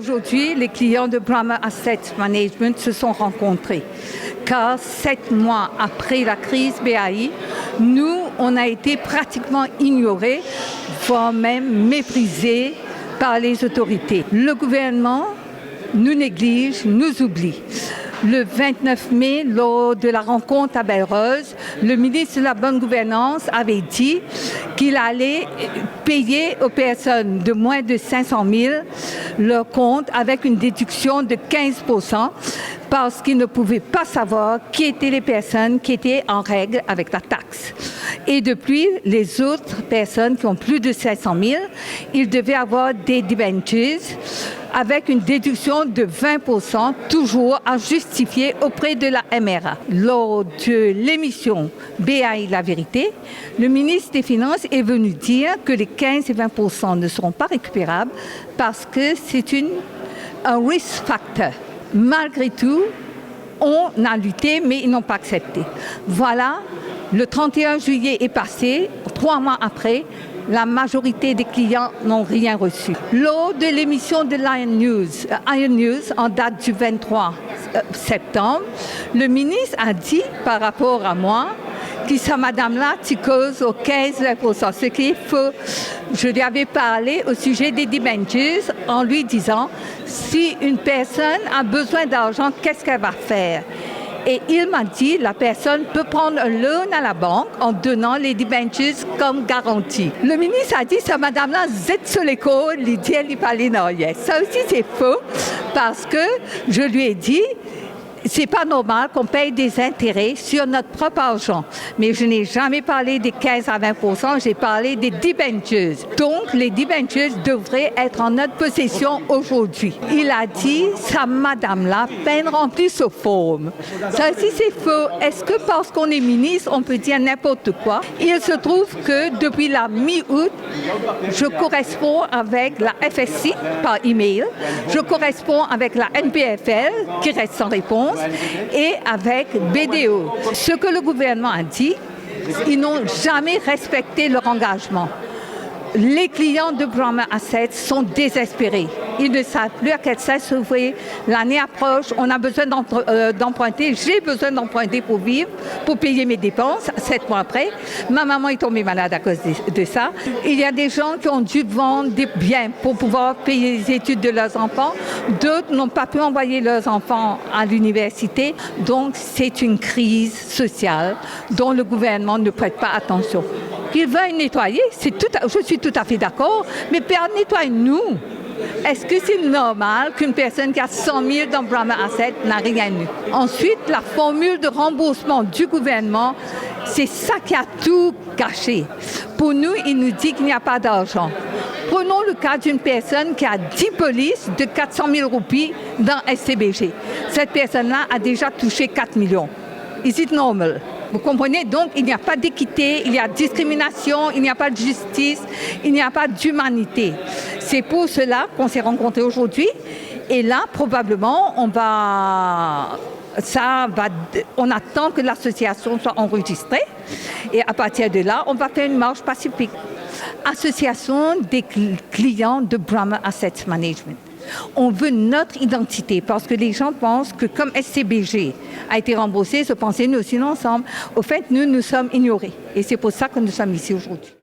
Aujourd'hui, les clients de Brahma Asset Management se sont rencontrés. Car 7 mois après la crise BAI, nous, on a été pratiquement ignorés, voire même méprisés par les autorités. Le gouvernement nous néglige, nous oublie. Le 29 mai, lors de la rencontre à Belle-Rose, le ministre de la Bonne Gouvernance avait dit qu'il allait payer aux personnes de moins de 500 000 leur compte avec une déduction de 15 % parce qu'il ne pouvait pas savoir qui étaient les personnes qui étaient en règle avec la taxe. Et depuis, les autres personnes qui ont plus de 500 000, ils devaient avoir des debentures avec une déduction de 20 %, toujours à justifier auprès de la MRA. Lors de l'émission BAI La Vérité, le ministre des Finances est venu dire que les 15 et 20 % ne seront pas récupérables parce que c'est un risk factor. Malgré tout, on a lutté, mais ils n'ont pas accepté. Voilà, le 31 juillet est passé, 3 mois après, la majorité des clients n'ont rien reçu. Lors de l'émission de Iron News, en date du 23 septembre, le ministre a dit par rapport à moi que sa madame-là cause aux 15 %, ce qui est faux. Je lui avais parlé au sujet des debentures en lui disant si une personne a besoin d'argent, qu'est-ce qu'elle va faire? Et il m'a dit la personne peut prendre un loan à la banque en donnant les debentures comme garantie. Le ministre a dit ça, madame-là, zet sur l'école, il dit elle parle non, yes. Ça aussi c'est faux parce que je lui ai dit c'est pas normal qu'on paye des intérêts sur notre propre argent. Mais je n'ai jamais parlé des 15 à 20 %, j'ai parlé des debentures. Donc, les debentures devraient être en notre possession aujourd'hui. Il a dit, sa madame-là, peine remplie sous forme. Ça aussi, c'est faux. Est-ce que parce qu'on est ministre, on peut dire n'importe quoi? Il se trouve que depuis la mi-août, je corresponds avec la FSC par email, je corresponds avec la NPFL qui reste sans réponse, et avec BDO. Ce que le gouvernement a dit, ils n'ont jamais respecté leur engagement. Les clients de Brahma Assets sont désespérés. Ils ne savent plus à quel sens s'ouvrir. L'année approche, on a besoin d'emprunter. J'ai besoin d'emprunter pour vivre, pour payer mes dépenses. 7 mois après, ma maman est tombée malade à cause de ça. Il y a des gens qui ont dû vendre des biens pour pouvoir payer les études de leurs enfants. D'autres n'ont pas pu envoyer leurs enfants à l'université. Donc, c'est une crise sociale dont le gouvernement ne prête pas attention. Qu'ils veuillent nettoyer, je suis tout à fait d'accord, mais nettoie-nous. Est-ce que c'est normal qu'une personne qui a 100 000 dans Brahma Asset n'a rien eu? Ensuite, la formule de remboursement du gouvernement, c'est ça qui a tout gâché. Pour nous, il nous dit qu'il n'y a pas d'argent. Prenons le cas d'une personne qui a 10 polices de 400 000 roupies dans SCBG. Cette personne-là a déjà touché 4 millions. Is it normal? Vous comprenez? Donc, il n'y a pas d'équité, il y a discrimination, il n'y a pas de justice, il n'y a pas d'humanité. C'est pour cela qu'on s'est rencontrés aujourd'hui. Et là, probablement, on attend que l'association soit enregistrée. Et à partir de là, on va faire une marche pacifique. Association des clients de Brahma Asset Management. On veut notre identité parce que les gens pensent que comme SCBG a été remboursé, se penser nous aussi ensemble. Au fait, nous sommes ignorés. Et c'est pour ça que nous sommes ici aujourd'hui.